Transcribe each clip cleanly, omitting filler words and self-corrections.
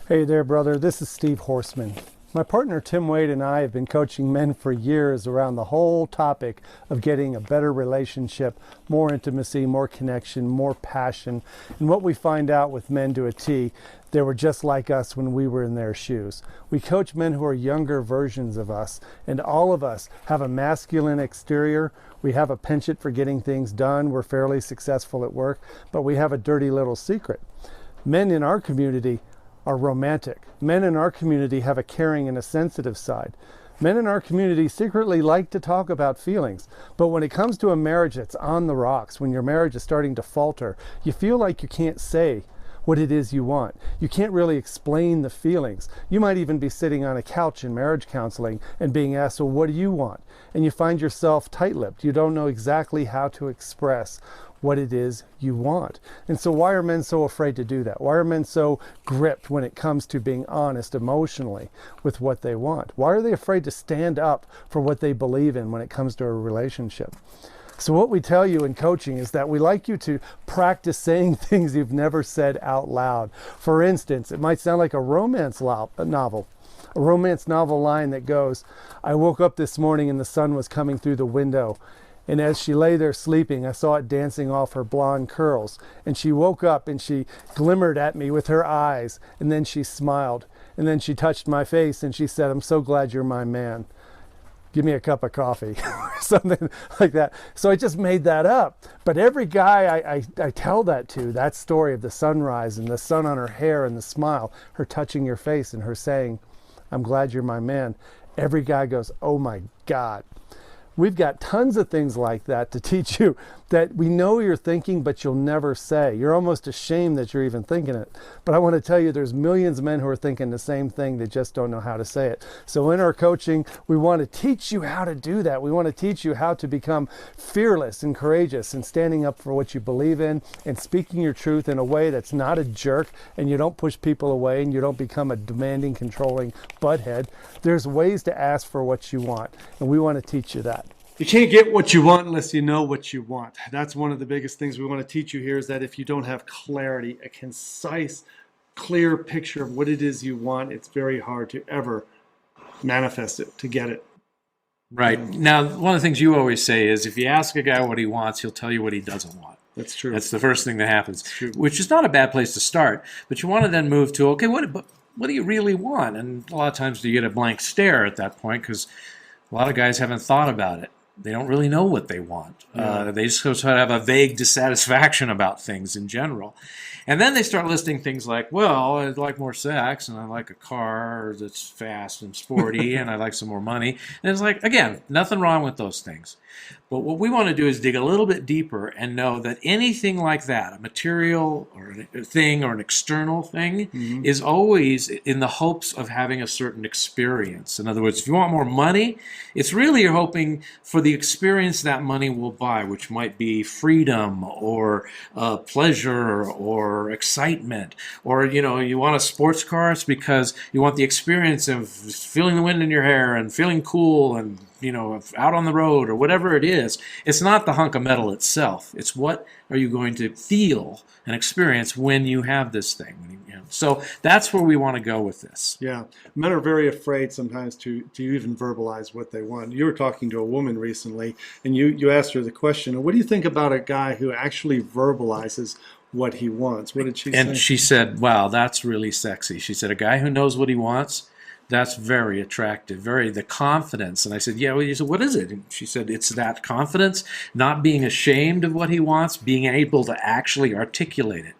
Hey there, brother. This is Steve Horseman. My partner Tim Wade and I have been coaching men for years around the whole topic of getting a better relationship, more intimacy, more connection, more passion. And what we find out with men to a T, they were just like us when we were in their shoes. We coach men who are younger versions of us, and all of us have a masculine exterior. We have a penchant for getting things done. We're fairly successful at work, but we have a dirty little secret. Men in our community are romantic. Men in our community have a caring and a sensitive side. Men in our community secretly like to talk about feelings, but when it comes to a marriage that's on the rocks, when your marriage is starting to falter, you feel like you can't say what it is you want. You can't really explain the feelings. You might even be sitting on a couch in marriage counseling and being asked, well, what do you want? And you find yourself tight-lipped. You don't know exactly how to express what it is you want. And so why are men so afraid to do that? Why are men so gripped when it comes to being honest emotionally with what they want? Why are they afraid to stand up for what they believe in when it comes to a relationship? So what we tell you in coaching is that we like you to practice saying things you've never said out loud. For instance, it might sound like a romance novel. A romance novel line that goes, I woke up this morning and the sun was coming through the window. And as she lay there sleeping, I saw it dancing off her blonde curls. And she woke up and she glimmered at me with her eyes. And then she smiled. And then she touched my face and she said, I'm so glad you're my man. Give me a cup of coffee, or something like that. So I just made that up. But every guy I tell that to, that story of the sunrise and the sun on her hair and the smile, her touching your face and her saying, I'm glad you're my man. Every guy goes, oh my God. We've got tons of things like that to teach you that we know you're thinking, but you'll never say. You're almost ashamed that you're even thinking it. But I want to tell you, there's millions of men who are thinking the same thing. They just don't know how to say it. So in our coaching, we want to teach you how to do that. We want to teach you how to become fearless and courageous and standing up for what you believe in and speaking your truth in a way that's not a jerk, and you don't push people away and you don't become a demanding, controlling butthead. There's ways to ask for what you want, and we want to teach you that. You can't get what you want unless you know what you want. That's one of the biggest things we want to teach you here, is that if you don't have clarity, a concise, clear picture of what it is you want, it's very hard to ever manifest it, to get it. Right. Now, one of the things you always say is if you ask a guy what he wants, he'll tell you what he doesn't want. That's true. That's the first thing that happens, which is not a bad place to start. But you want to then move to, okay, what do you really want? And a lot of times you get a blank stare at that point because a lot of guys haven't thought about it. They don't really know what they want. Yeah. They just sort of have a vague dissatisfaction about things in general. And then they start listing things like, well, I'd like more sex, and I like a car that's fast and sporty, and I like some more money. And it's like, again, nothing wrong with those things. But what we want to do is dig a little bit deeper and know that anything like that, a material or a thing or an external thing, is always in the hopes of having a certain experience. In other words, if you want more money, it's really you're hoping for the experience that money will buy, which might be freedom or pleasure or excitement. Or, you want a sports car, it's because you want the experience of feeling the wind in your hair and feeling cool and out on the road or whatever it is. It's not the hunk of metal itself. It's what are you going to feel and experience when you have this thing. So that's where we want to go with this. Yeah. Men are very afraid sometimes to even verbalize what they want. You were talking to a woman recently, and you asked her the question, what do you think about a guy who actually verbalizes what he wants? What did she say? And she said, wow, that's really sexy. She said, a guy who knows what he wants, that's very attractive, the confidence. And I said, yeah, well, you said, what is it? And she said, it's that confidence, not being ashamed of what he wants, being able to actually articulate it.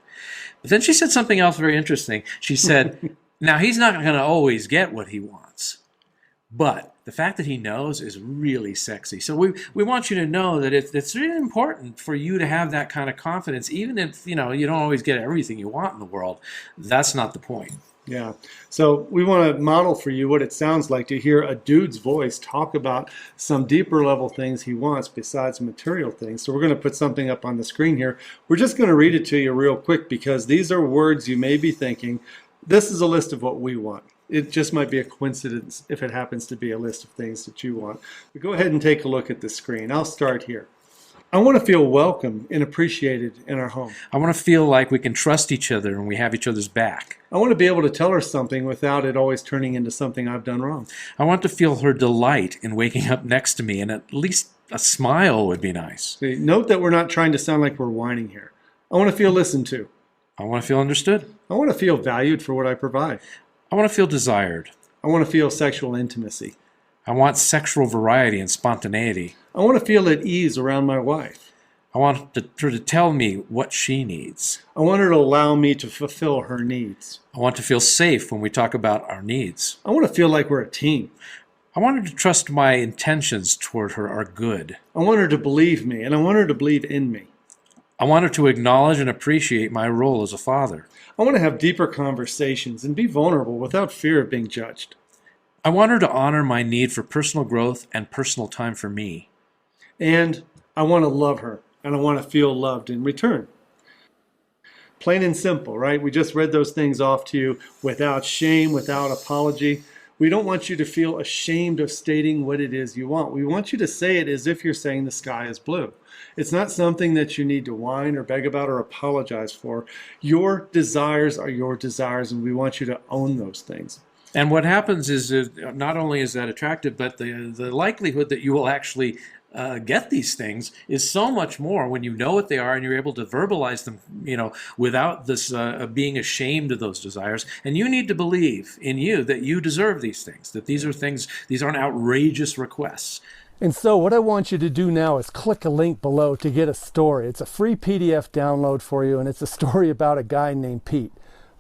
But then she said something else very interesting. She said, now he's not going to always get what he wants, but the fact that he knows is really sexy. So we want you to know that it's really important for you to have that kind of confidence, even if you don't always get everything you want in the world. That's not the point. Yeah. So we want to model for you what it sounds like to hear a dude's voice talk about some deeper level things he wants besides material things. So we're going to put something up on the screen here. We're just going to read it to you real quick because these are words you may be thinking. This is a list of what we want. It just might be a coincidence if it happens to be a list of things that you want. But go ahead and take a look at the screen. I'll start here. I want to feel welcome and appreciated in our home. I want to feel like we can trust each other and we have each other's back. I want to be able to tell her something without it always turning into something I've done wrong. I want to feel her delight in waking up next to me, and at least a smile would be nice. See, note that we're not trying to sound like we're whining here. I want to feel listened to. I want to feel understood. I want to feel valued for what I provide. I want to feel desired. I want to feel sexual intimacy. I want sexual variety and spontaneity. I want to feel at ease around my wife. I want her to tell me what she needs. I want her to allow me to fulfill her needs. I want to feel safe when we talk about our needs. I want to feel like we're a team. I want her to trust my intentions toward her are good. I want her to believe me, and I want her to believe in me. I want her to acknowledge and appreciate my role as a father. I want to have deeper conversations and be vulnerable without fear of being judged. I want her to honor my need for personal growth and personal time for me. And I want to love her, and I want to feel loved in return. Plain and simple, right? We just read those things off to you without shame, without apology. We don't want you to feel ashamed of stating what it is you want. We want you to say it as if you're saying the sky is blue. It's not something that you need to whine or beg about or apologize for. Your desires are your desires, and we want you to own those things. And what happens is not only is that attractive, but the likelihood that you will actually get these things is so much more when you know what they are and you're able to verbalize them, without this being ashamed of those desires. And you need to believe in you that you deserve these things, that these aren't outrageous requests. And so what I want you to do now is click a link below to get a story. It's a free PDF download for you, and it's a story about a guy named Pete.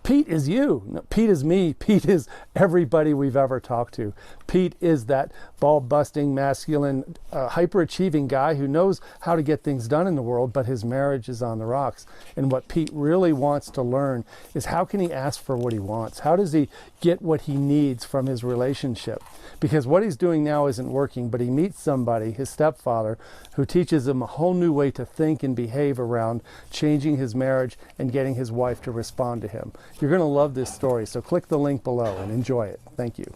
Pete is you. No, Pete is me. Pete is everybody we've ever talked to. Pete is that ball-busting, masculine, hyper-achieving guy who knows how to get things done in the world, but his marriage is on the rocks. And what Pete really wants to learn is how can he ask for what he wants? How does he get what he needs from his relationship? Because what he's doing now isn't working, but he meets somebody, his stepfather, who teaches him a whole new way to think and behave around changing his marriage and getting his wife to respond to him. You're going to love this story, so click the link below and enjoy it. Thank you.